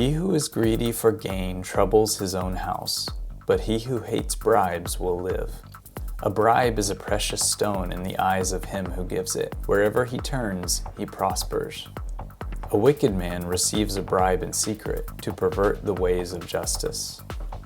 He who is greedy for gain troubles his own house, but he who hates bribes will live. A bribe is a precious stone in the eyes of him who gives it. Wherever he turns, he prospers. A wicked man receives a bribe in secret to pervert the ways of justice.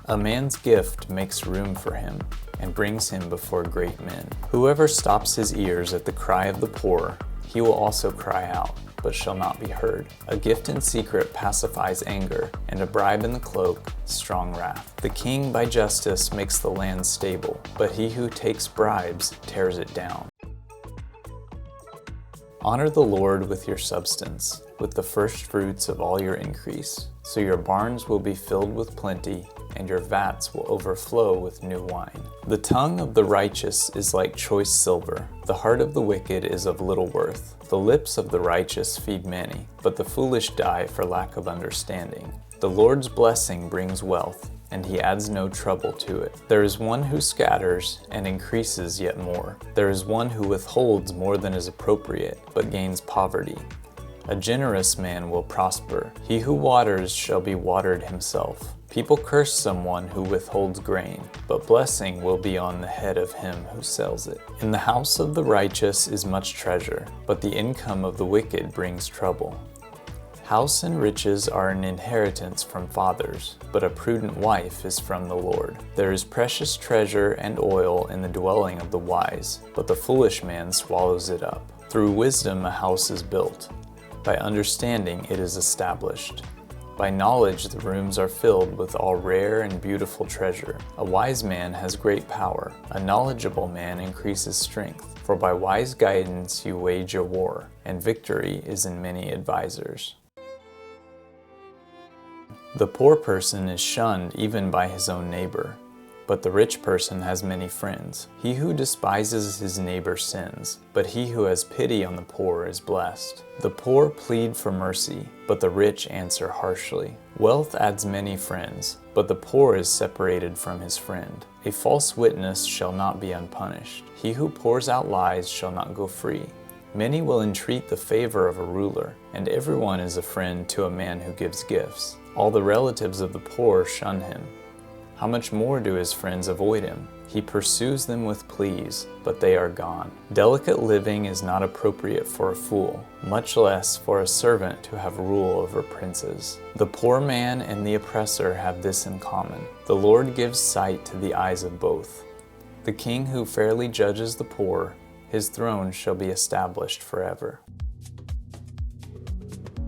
A man's gift makes room for him and brings him before great men. Whoever stops his ears at the cry of the poor, he will also cry out, but shall not be heard. A gift in secret pacifies anger, and a bribe in the cloak, strong wrath. The king by justice makes the land stable, but he who takes bribes tears it down. Honor the Lord with your substance, with the first fruits of all your increase, so your barns will be filled with plenty, and your vats will overflow with new wine. The tongue of the righteous is like choice silver. The heart of the wicked is of little worth. The lips of the righteous feed many, but the foolish die for lack of understanding. The Lord's blessing brings wealth, and he adds no trouble to it. There is one who scatters and increases yet more. There is one who withholds more than is appropriate, but gains poverty. A generous man will prosper. He who waters shall be watered himself. People curse someone who withholds grain, but blessing will be on the head of him who sells it. In the house of the righteous is much treasure, but the income of the wicked brings trouble. House and riches are an inheritance from fathers, but a prudent wife is from the Lord. There is precious treasure and oil in the dwelling of the wise, but the foolish man swallows it up. Through wisdom a house is built. By understanding it is established. By knowledge the rooms are filled with all rare and beautiful treasure. A wise man has great power. A knowledgeable man increases strength. For by wise guidance you wage a war, and victory is in many advisers. The poor person is shunned even by his own neighbor, but the rich person has many friends. He who despises his neighbor sins, but he who has pity on the poor is blessed. The poor plead for mercy, but the rich answer harshly. Wealth adds many friends, but the poor is separated from his friend. A false witness shall not be unpunished. He who pours out lies shall not go free. Many will entreat the favor of a ruler, and everyone is a friend to a man who gives gifts. All the relatives of the poor shun him. How much more do his friends avoid him? He pursues them with pleas, but they are gone. Delicate living is not appropriate for a fool, much less for a servant to have rule over princes. The poor man and the oppressor have this in common. The Lord gives sight to the eyes of both. The king who fairly judges the poor, his throne shall be established forever.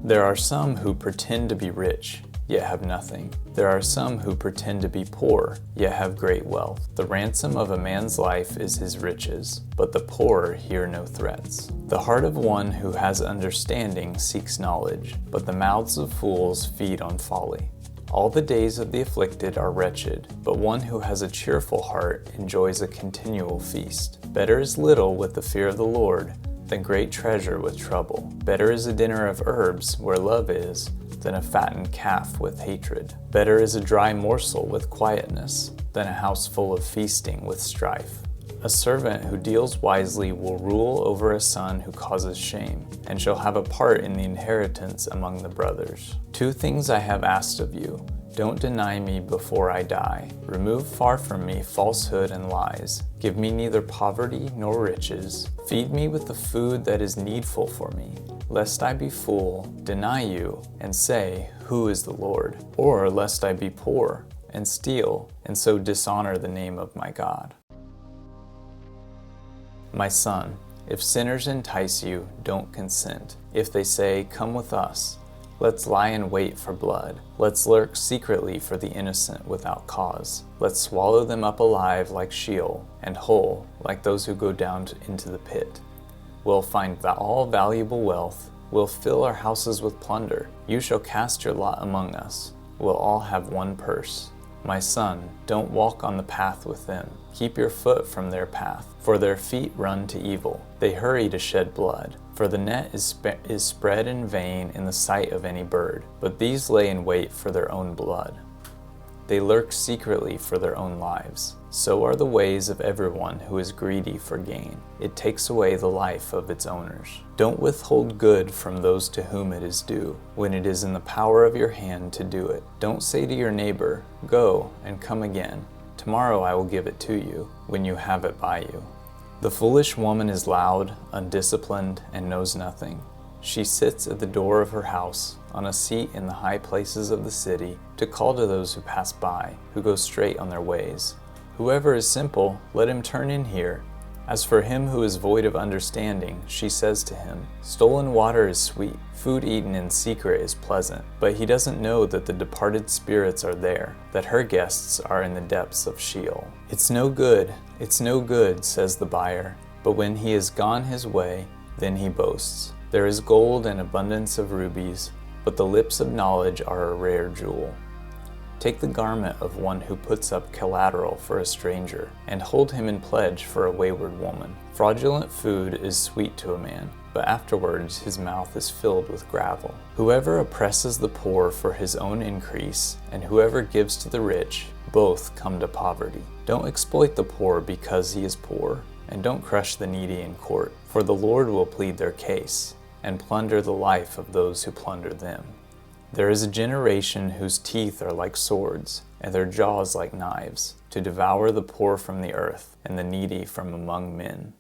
There are some who pretend to be rich, yet have nothing. There are some who pretend to be poor, yet have great wealth. The ransom of a man's life is his riches, but the poor hear no threats. The heart of one who has understanding seeks knowledge, but the mouths of fools feed on folly. All the days of the afflicted are wretched, but one who has a cheerful heart enjoys a continual feast. Better is little with the fear of the Lord than great treasure with trouble. Better is a dinner of herbs where love is, than a fattened calf with hatred. Better is a dry morsel with quietness than a house full of feasting with strife. A servant who deals wisely will rule over a son who causes shame, and shall have a part in the inheritance among the brothers. 2 things I have asked of you. Don't deny me before I die. Remove far from me falsehood and lies. Give me neither poverty nor riches. Feed me with the food that is needful for me, lest I be full, deny you, and say, Who is the Lord? Or lest I be poor, and steal, and so dishonor the name of my God. My son, if sinners entice you, don't consent. If they say, Come with us, let's lie in wait for blood. Let's lurk secretly for the innocent without cause. Let's swallow them up alive like Sheol, and whole like those who go down into the pit. We'll find all valuable wealth. We'll fill our houses with plunder. You shall cast your lot among us. We'll all have one purse. My son, don't walk on the path with them. Keep your foot from their path, for their feet run to evil. They hurry to shed blood. For the net is spread in vain in the sight of any bird, but these lay in wait for their own blood. They lurk secretly for their own lives. So are the ways of everyone who is greedy for gain. It takes away the life of its owners. Don't withhold good from those to whom it is due, when it is in the power of your hand to do it. Don't say to your neighbor, "Go and come again. Tomorrow I will give it to you," when you have it by you. The foolish woman is loud, undisciplined, and knows nothing. She sits at the door of her house, on a seat in the high places of the city, to call to those who pass by, who go straight on their ways. Whoever is simple, let him turn in here. As for him who is void of understanding, she says to him, "Stolen water is sweet, food eaten in secret is pleasant." But he doesn't know that the departed spirits are there, that her guests are in the depths of Sheol. It's no good, says the buyer, but when he has gone his way, then he boasts. There is gold and abundance of rubies, but the lips of knowledge are a rare jewel. Take the garment of one who puts up collateral for a stranger, and hold him in pledge for a wayward woman. Fraudulent food is sweet to a man, but afterwards his mouth is filled with gravel. Whoever oppresses the poor for his own increase, and whoever gives to the rich, both come to poverty. Don't exploit the poor because he is poor, and don't crush the needy in court, for the Lord will plead their case, and plunder the life of those who plunder them. There is a generation whose teeth are like swords, and their jaws like knives, to devour the poor from the earth, and the needy from among men.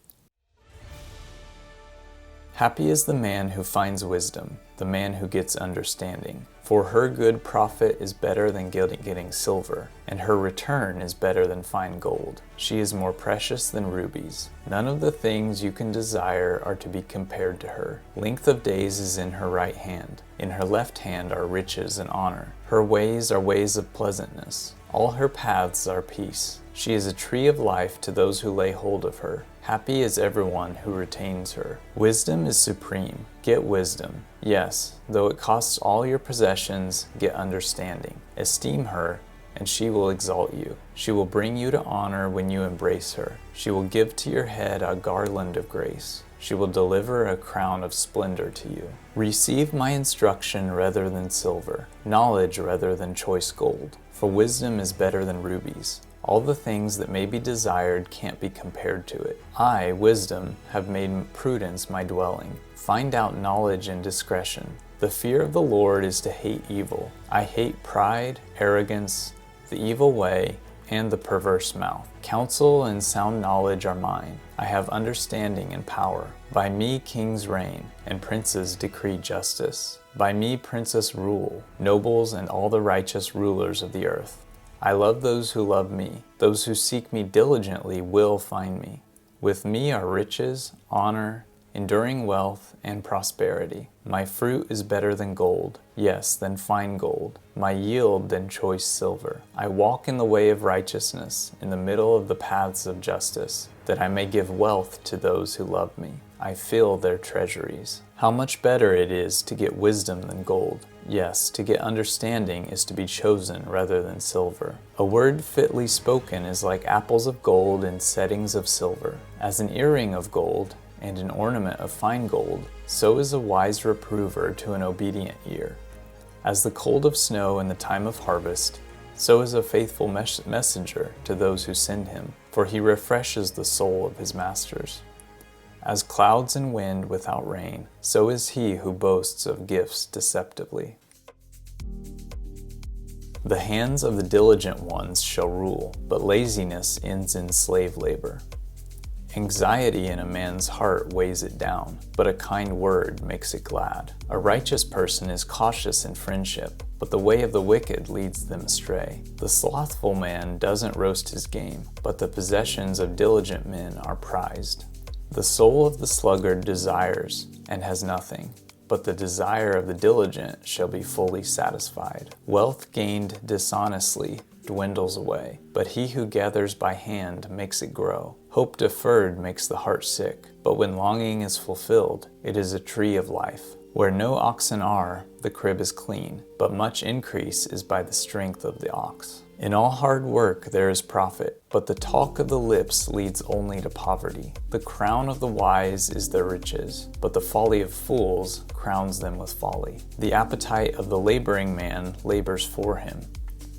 Happy is the man who finds wisdom, the man who gets understanding. For her good profit is better than getting silver, and her return is better than fine gold. She is more precious than rubies. None of the things you can desire are to be compared to her. Length of days is in her right hand. In her left hand are riches and honor. Her ways are ways of pleasantness. All her paths are peace. She is a tree of life to those who lay hold of her. Happy is everyone who retains her. Wisdom is supreme. Get wisdom. Yes, though it costs all your possessions, get understanding. Esteem her, and she will exalt you. She will bring you to honor when you embrace her. She will give to your head a garland of grace. She will deliver a crown of splendor to you. Receive my instruction rather than silver, knowledge rather than choice gold, for wisdom is better than rubies. All the things that may be desired can't be compared to it. I, wisdom, have made prudence my dwelling. Find out knowledge and discretion. The fear of the Lord is to hate evil. I hate pride, arrogance, the evil way, and the perverse mouth. Counsel and sound knowledge are mine. I have understanding and power. By me kings reign, and princes decree justice. By me princes rule, nobles and all the righteous rulers of the earth. I love those who love me. Those who seek me diligently will find me. With me are riches, honor, enduring wealth, and prosperity. My fruit is better than gold, yes, than fine gold. My yield than choice silver. I walk in the way of righteousness, in the middle of the paths of justice, that I may give wealth to those who love me. I fill their treasuries. How much better it is to get wisdom than gold. Yes, to get understanding is to be chosen rather than silver. A word fitly spoken is like apples of gold in settings of silver. As an earring of gold and an ornament of fine gold, so is a wise reprover to an obedient ear. As the cold of snow in the time of harvest, so is a faithful messenger to those who send him, for he refreshes the soul of his masters. As clouds and wind without rain, so is he who boasts of gifts deceptively. The hands of the diligent ones shall rule, but laziness ends in slave labor. Anxiety in a man's heart weighs it down, but a kind word makes it glad. A righteous person is cautious in friendship, but the way of the wicked leads them astray. The slothful man doesn't roast his game, but the possessions of diligent men are prized. The soul of the sluggard desires and has nothing, but the desire of the diligent shall be fully satisfied. Wealth gained dishonestly dwindles away, but he who gathers by hand makes it grow. Hope deferred makes the heart sick, but when longing is fulfilled, it is a tree of life. Where no oxen are, the crib is clean, but much increase is by the strength of the ox. In all hard work there is profit, but the talk of the lips leads only to poverty. The crown of the wise is their riches, but the folly of fools crowns them with folly. The appetite of the laboring man labors for him,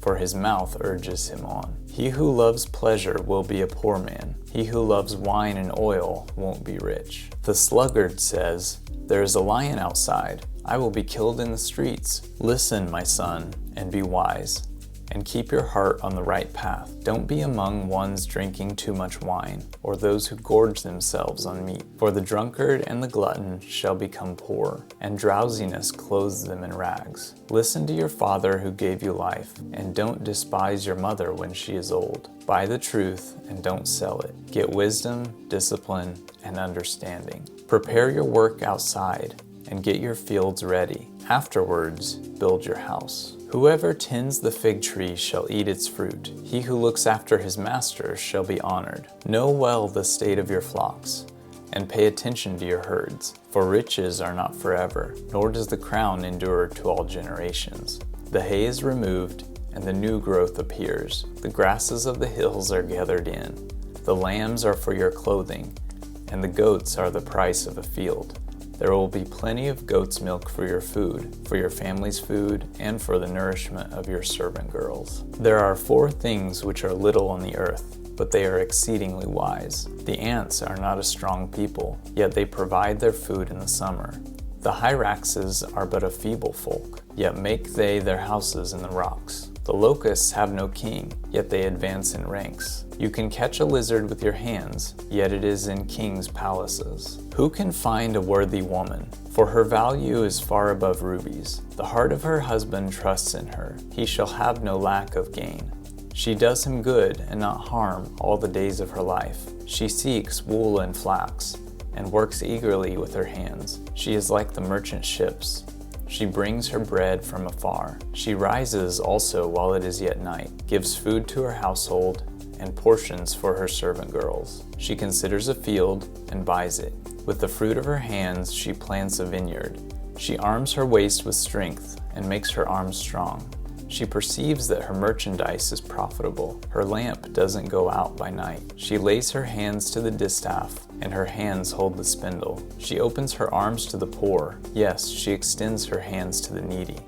for his mouth urges him on. He who loves pleasure will be a poor man. He who loves wine and oil won't be rich. The sluggard says, "There is a lion outside. I will be killed in the streets." Listen, my son, and be wise, and keep your heart on the right path. Don't be among ones drinking too much wine, or those who gorge themselves on meat. For the drunkard and the glutton shall become poor, and drowsiness clothes them in rags. Listen to your father who gave you life, and don't despise your mother when she is old. Buy the truth and don't sell it. Get wisdom, discipline, and understanding. Prepare your work outside, and get your fields ready. Afterwards, build your house. Whoever tends the fig tree shall eat its fruit. He who looks after his master shall be honored. Know well the state of your flocks, and pay attention to your herds. For riches are not forever, nor does the crown endure to all generations. The hay is removed, and the new growth appears. The grasses of the hills are gathered in. The lambs are for your clothing, and the goats are the price of a field. There will be plenty of goat's milk for your food, for your family's food, and for the nourishment of your servant girls. There are 4 things which are little on the earth, but they are exceedingly wise. The ants are not a strong people, yet they provide their food in the summer. The hyraxes are but a feeble folk, yet make they their houses in the rocks. The locusts have no king, yet they advance in ranks. You can catch a lizard with your hands, yet it is in kings' palaces. Who can find a worthy woman? For her value is far above rubies. The heart of her husband trusts in her. He shall have no lack of gain. She does him good and not harm all the days of her life. She seeks wool and flax, and works eagerly with her hands. She is like the merchant ships. She brings her bread from afar. She rises also while it is yet night, gives food to her household, and portions for her servant girls. She considers a field and buys it. With the fruit of her hands she plants a vineyard. She arms her waist with strength and makes her arms strong. She perceives that her merchandise is profitable. Her lamp doesn't go out by night. She lays her hands to the distaff, and her hands hold the spindle. She opens her arms to the poor. Yes, she extends her hands to the needy.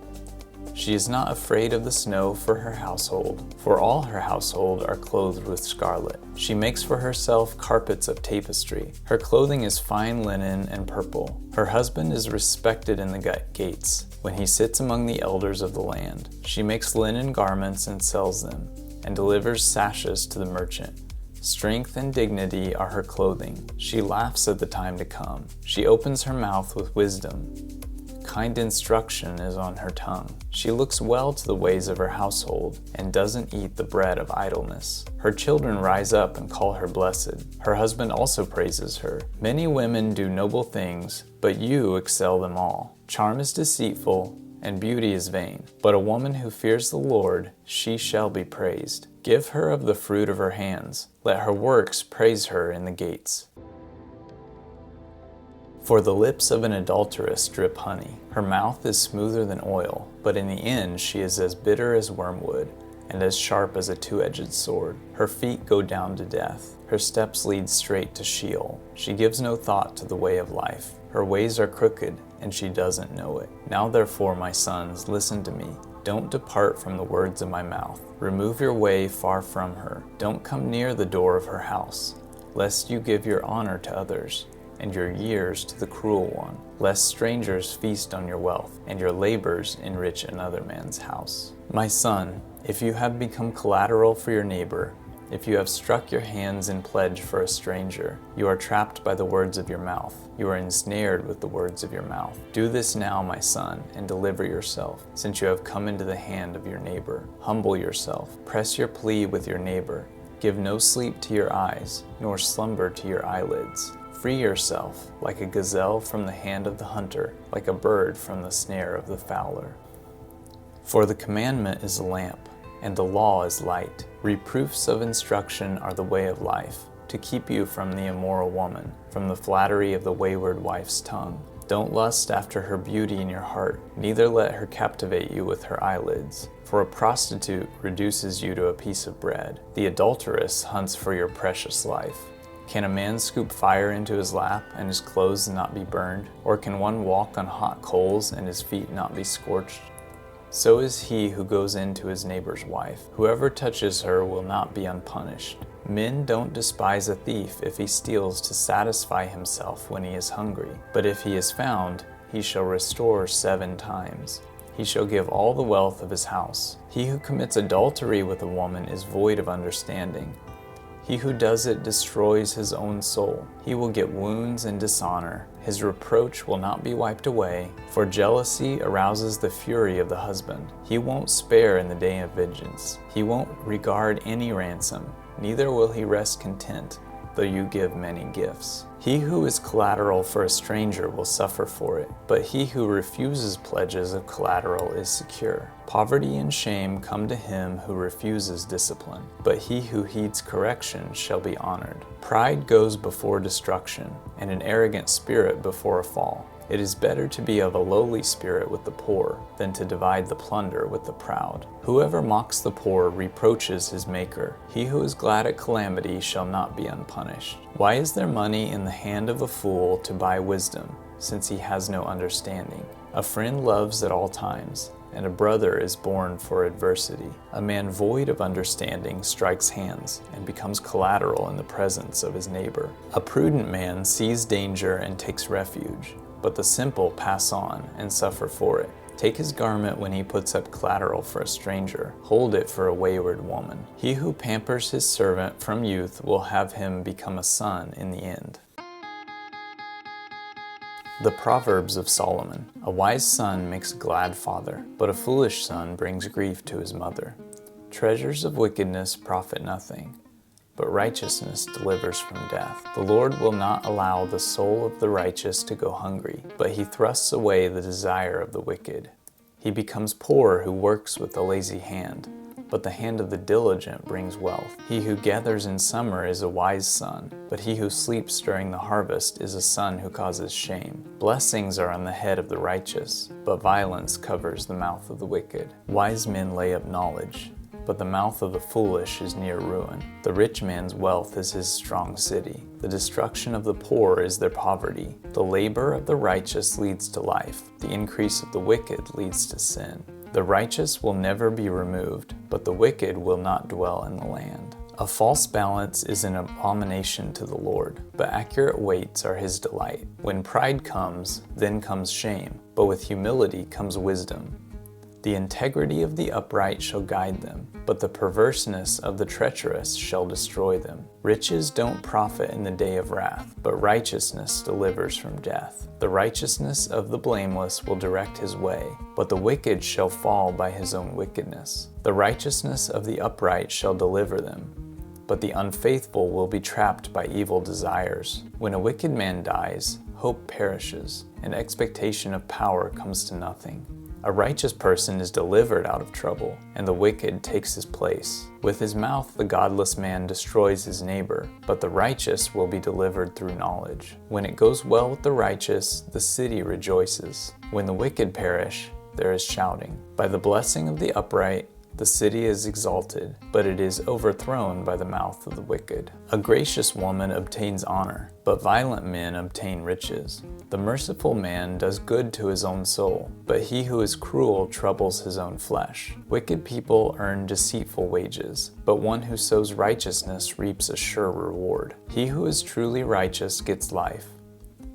She is not afraid of the snow for her household, for all her household are clothed with scarlet. She makes for herself carpets of tapestry. Her clothing is fine linen and purple. Her husband is respected in the gates, when he sits among the elders of the land. She makes linen garments and sells them, and delivers sashes to the merchant. Strength and dignity are her clothing. She laughs at the time to come. She opens her mouth with wisdom. Kind instruction is on her tongue. She looks well to the ways of her household, and doesn't eat the bread of idleness. Her children rise up and call her blessed. Her husband also praises her. Many women do noble things, but you excel them all. Charm is deceitful, and beauty is vain. But a woman who fears the Lord, she shall be praised. Give her of the fruit of her hands. Let her works praise her in the gates. For the lips of an adulteress drip honey. Her mouth is smoother than oil, but in the end she is as bitter as wormwood, and as sharp as a two-edged sword. Her feet go down to death. Her steps lead straight to Sheol. She gives no thought to the way of life. Her ways are crooked, and she doesn't know it. Now therefore, my sons, listen to me. Don't depart from the words of my mouth. Remove your way far from her. Don't come near the door of her house, lest you give your honor to others, and your years to the cruel one, lest strangers feast on your wealth, and your labors enrich another man's house. My son, if you have become collateral for your neighbor, if you have struck your hands in pledge for a stranger, you are trapped by the words of your mouth. You are ensnared with the words of your mouth. Do this now, my son, and deliver yourself, since you have come into the hand of your neighbor. Humble yourself. Press your plea with your neighbor. Give no sleep to your eyes, nor slumber to your eyelids. Free yourself, like a gazelle from the hand of the hunter, like a bird from the snare of the fowler. For the commandment is a lamp, and the law is light. Reproofs of instruction are the way of life, to keep you from the immoral woman, from the flattery of the wayward wife's tongue. Don't lust after her beauty in your heart, neither let her captivate you with her eyelids. For a prostitute reduces you to a piece of bread. The adulteress hunts for your precious life. Can a man scoop fire into his lap and his clothes not be burned? Or can one walk on hot coals and his feet not be scorched? So is he who goes into his neighbor's wife. Whoever touches her will not be unpunished. Men don't despise a thief if he steals to satisfy himself when he is hungry. But if he is found, he shall restore 7 times. He shall give all the wealth of his house. He who commits adultery with a woman is void of understanding. He who does it destroys his own soul. He will get wounds and dishonor. His reproach will not be wiped away, for jealousy arouses the fury of the husband. He won't spare in the day of vengeance. He won't regard any ransom, neither will he rest content, though you give many gifts. He who is collateral for a stranger will suffer for it, but he who refuses pledges of collateral is secure. Poverty and shame come to him who refuses discipline, but he who heeds correction shall be honored. Pride goes before destruction, and an arrogant spirit before a fall. It is better to be of a lowly spirit with the poor than to divide the plunder with the proud. Whoever mocks the poor reproaches his maker. He who is glad at calamity shall not be unpunished. Why is there money in the hand of a fool to buy wisdom, since he has no understanding? A friend loves at all times, and a brother is born for adversity. A man void of understanding strikes hands and becomes collateral in the presence of his neighbor. A prudent man sees danger and takes refuge, but the simple pass on and suffer for it. Take his garment when he puts up collateral for a stranger. Hold it for a wayward woman. He who pampers his servant from youth will have him become a son in the end. The Proverbs of Solomon. A wise son makes a glad father, but a foolish son brings grief to his mother. Treasures of wickedness profit nothing, but righteousness delivers from death. The Lord will not allow the soul of the righteous to go hungry, but he thrusts away the desire of the wicked. He becomes poor who works with a lazy hand, but the hand of the diligent brings wealth. He who gathers in summer is a wise son, but he who sleeps during the harvest is a son who causes shame. Blessings are on the head of the righteous, but violence covers the mouth of the wicked. Wise men lay up knowledge, but the mouth of the foolish is near ruin. The rich man's wealth is his strong city. The destruction of the poor is their poverty. The labor of the righteous leads to life. The increase of the wicked leads to sin. The righteous will never be removed, but the wicked will not dwell in the land. A false balance is an abomination to the Lord, but accurate weights are his delight. When pride comes, then comes shame, but with humility comes wisdom. The integrity of the upright shall guide them, but the perverseness of the treacherous shall destroy them. Riches don't profit in the day of wrath, but righteousness delivers from death. The righteousness of the blameless will direct his way, but the wicked shall fall by his own wickedness. The righteousness of the upright shall deliver them, but the unfaithful will be trapped by evil desires. When a wicked man dies, hope perishes, and expectation of power comes to nothing. A righteous person is delivered out of trouble, and the wicked takes his place. With his mouth the godless man destroys his neighbor, but the righteous will be delivered through knowledge. When it goes well with the righteous, the city rejoices. When the wicked perish, there is shouting. By the blessing of the upright, the city is exalted, but it is overthrown by the mouth of the wicked. A gracious woman obtains honor, but violent men obtain riches. The merciful man does good to his own soul, but he who is cruel troubles his own flesh. Wicked people earn deceitful wages, but one who sows righteousness reaps a sure reward. He who is truly righteous gets life.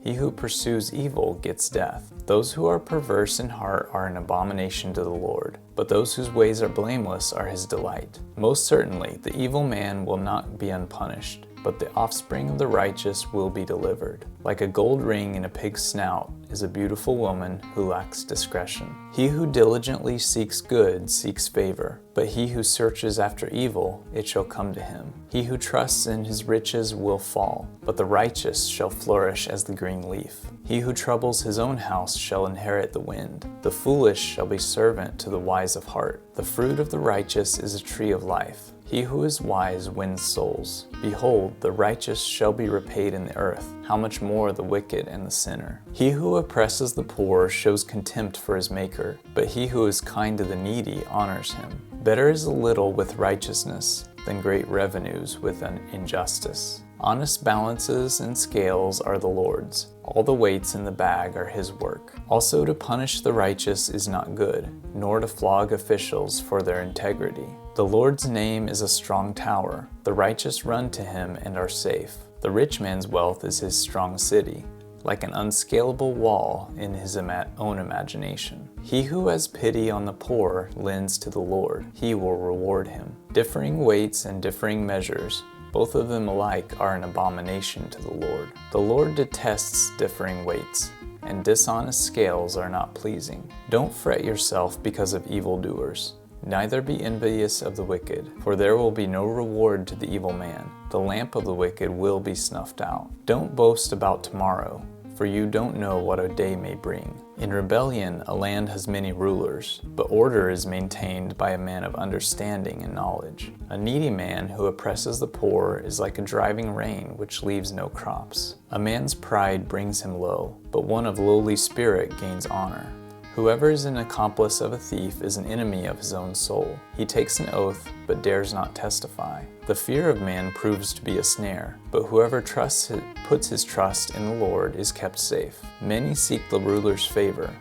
He who pursues evil gets death. Those who are perverse in heart are an abomination to the Lord, but those whose ways are blameless are his delight. Most certainly, the evil man will not be unpunished, but the offspring of the righteous will be delivered. Like a gold ring in a pig's snout is a beautiful woman who lacks discretion. He who diligently seeks good seeks favor, but he who searches after evil, it shall come to him. He who trusts in his riches will fall, but the righteous shall flourish as the green leaf. He who troubles his own house shall inherit the wind. The foolish shall be servant to the wise of heart. The fruit of the righteous is a tree of life. He who is wise wins souls. Behold, the righteous shall be repaid in the earth. How much more the wicked and the sinner? He who oppresses the poor shows contempt for his maker, but he who is kind to the needy honors him. Better is a little with righteousness than great revenues with an injustice. Honest balances and scales are the Lord's, All the weights in the bag are his work. Also to punish the righteous is not good, nor to flog officials for their integrity. The Lord's name is a strong tower. The righteous run to him and are safe. The rich man's wealth is his strong city, like an unscalable wall in his own imagination. He who has pity on the poor lends to the Lord. He will reward him. Differing weights and differing measures, both of them alike are an abomination to the Lord. The Lord detests differing weights, and dishonest scales are not pleasing. Don't fret yourself because of evildoers, neither be envious of the wicked, for there will be no reward to the evil man. The lamp of the wicked will be snuffed out. Don't boast about tomorrow, for you don't know what a day may bring. In rebellion, a land has many rulers, but order is maintained by a man of understanding and knowledge. A needy man who oppresses the poor is like a driving rain which leaves no crops. A man's pride brings him low, but one of lowly spirit gains honor. Whoever is an accomplice of a thief is an enemy of his own soul. He takes an oath, but dares not testify. The fear of man proves to be a snare, but whoever puts his trust in the Lord is kept safe. Many seek the ruler's favor,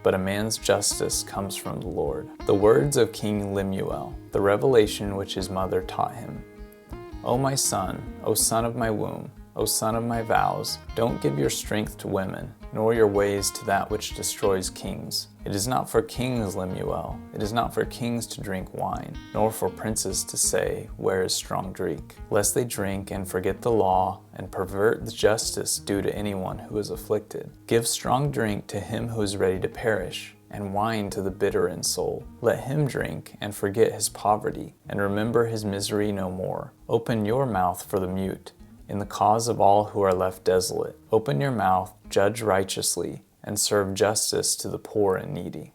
but a man's justice comes from the Lord. The words of King Lemuel, the revelation which his mother taught him. O my son, O son of my womb, O son of my vows, don't give your strength to women, nor your ways to that which destroys kings. It is not for kings, Lemuel, it is not for kings to drink wine, nor for princes to say, where is strong drink, lest they drink and forget the law, and pervert the justice due to anyone who is afflicted. Give strong drink to him who is ready to perish, and wine to the bitter in soul. Let him drink and forget his poverty, and remember his misery no more. Open your mouth for the mute, in the cause of all who are left desolate. Open your mouth, judge righteously, and serve justice to the poor and needy.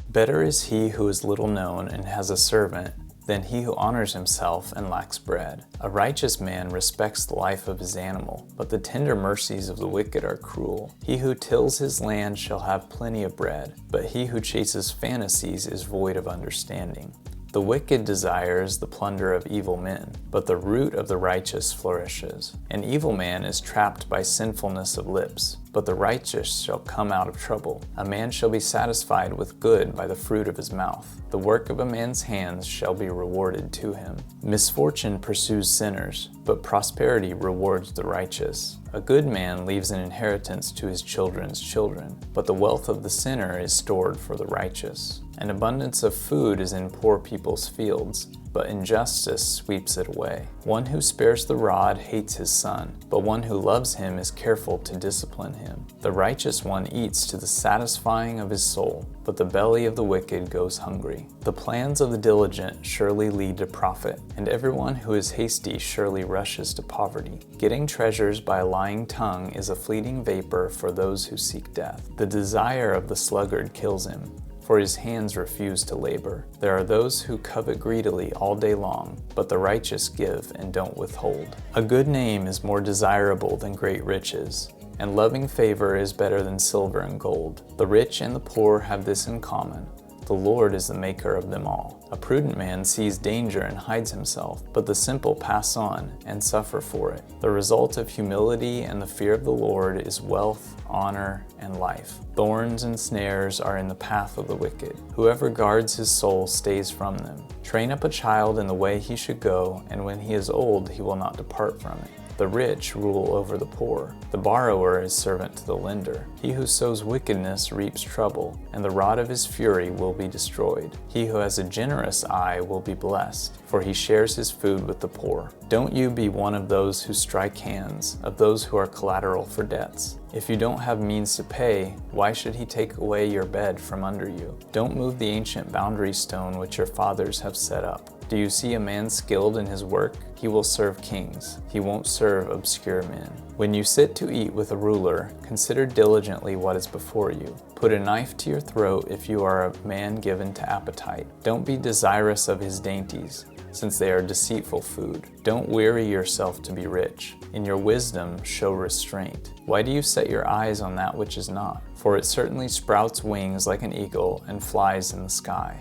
Better is he who is little known and has a servant than he who honors himself and lacks bread. A righteous man respects the life of his animal, but the tender mercies of the wicked are cruel. He who tills his land shall have plenty of bread, but he who chases fantasies is void of understanding. The wicked desires the plunder of evil men, but the root of the righteous flourishes. An evil man is trapped by sinfulness of lips, but the righteous shall come out of trouble. A man shall be satisfied with good by the fruit of his mouth. The work of a man's hands shall be rewarded to him. Misfortune pursues sinners, but prosperity rewards the righteous. A good man leaves an inheritance to his children's children, but the wealth of the sinner is stored for the righteous. An abundance of food is in poor people's fields, but injustice sweeps it away. One who spares the rod hates his son, but one who loves him is careful to discipline him. The righteous one eats to the satisfying of his soul, but the belly of the wicked goes hungry. The plans of the diligent surely lead to profit, and everyone who is hasty surely rushes to poverty. Getting treasures by a lying tongue is a fleeting vapor for those who seek death. The desire of the sluggard kills him, for his hands refuse to labor. There are those who covet greedily all day long, but the righteous give and don't withhold. A good name is more desirable than great riches, and loving favor is better than silver and gold. The rich and the poor have this in common: the Lord is the maker of them all. A prudent man sees danger and hides himself, but the simple pass on and suffer for it. The result of humility and the fear of the Lord is wealth, honor, and life. Thorns and snares are in the path of the wicked. Whoever guards his soul stays from them. Train up a child in the way he should go, and when he is old he will not depart from it. The rich rule over the poor. The borrower is servant to the lender. He who sows wickedness reaps trouble, and the rod of his fury will be destroyed. He who has a generous eye will be blessed, for he shares his food with the poor. Don't you be one of those who strike hands, of those who are collateral for debts. If you don't have means to pay, why should he take away your bed from under you? Don't move the ancient boundary stone which your fathers have set up. Do you see a man skilled in his work? He will serve kings. He won't serve obscure men. When you sit to eat with a ruler, consider diligently what is before you. Put a knife to your throat if you are a man given to appetite. Don't be desirous of his dainties, since they are deceitful food. Don't weary yourself to be rich. In your wisdom, show restraint. Why do you set your eyes on that which is not? For it certainly sprouts wings like an eagle and flies in the sky.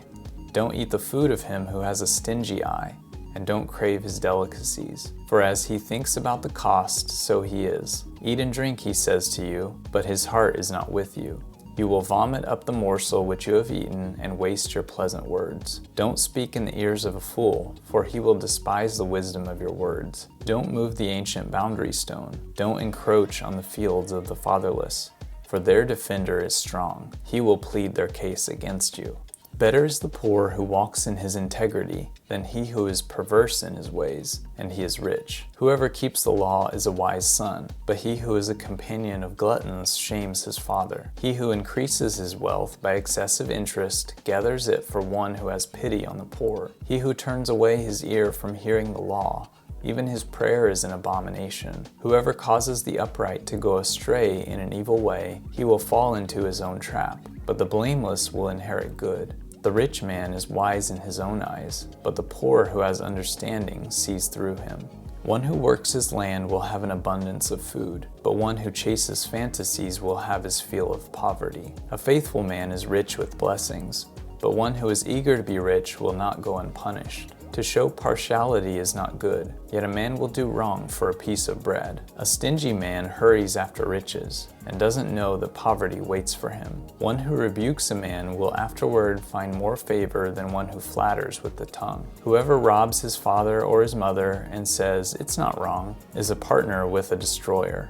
Don't eat the food of him who has a stingy eye, and don't crave his delicacies. For as he thinks about the cost, so he is. Eat and drink, he says to you, but his heart is not with you. You will vomit up the morsel which you have eaten and waste your pleasant words. Don't speak in the ears of a fool, for he will despise the wisdom of your words. Don't move the ancient boundary stone. Don't encroach on the fields of the fatherless, for their defender is strong. He will plead their case against you. Better is the poor who walks in his integrity than he who is perverse in his ways, and he is rich. Whoever keeps the law is a wise son, but he who is a companion of gluttons shames his father. He who increases his wealth by excessive interest gathers it for one who has pity on the poor. He who turns away his ear from hearing the law, even his prayer is an abomination. Whoever causes the upright to go astray in an evil way, he will fall into his own trap, but the blameless will inherit good. The rich man is wise in his own eyes, but the poor who has understanding sees through him. One who works his land will have an abundance of food, but one who chases fantasies will have his fill of poverty. A faithful man is rich with blessings, but one who is eager to be rich will not go unpunished. To show partiality is not good, yet a man will do wrong for a piece of bread. A stingy man hurries after riches, and doesn't know that poverty waits for him. One who rebukes a man will afterward find more favor than one who flatters with the tongue. Whoever robs his father or his mother and says, "It's not wrong," is a partner with a destroyer.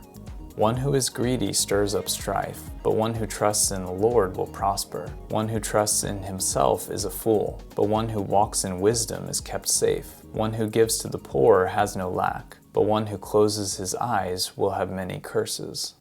One who is greedy stirs up strife, but one who trusts in the Lord will prosper. One who trusts in himself is a fool, but one who walks in wisdom is kept safe. One who gives to the poor has no lack, but one who closes his eyes will have many curses.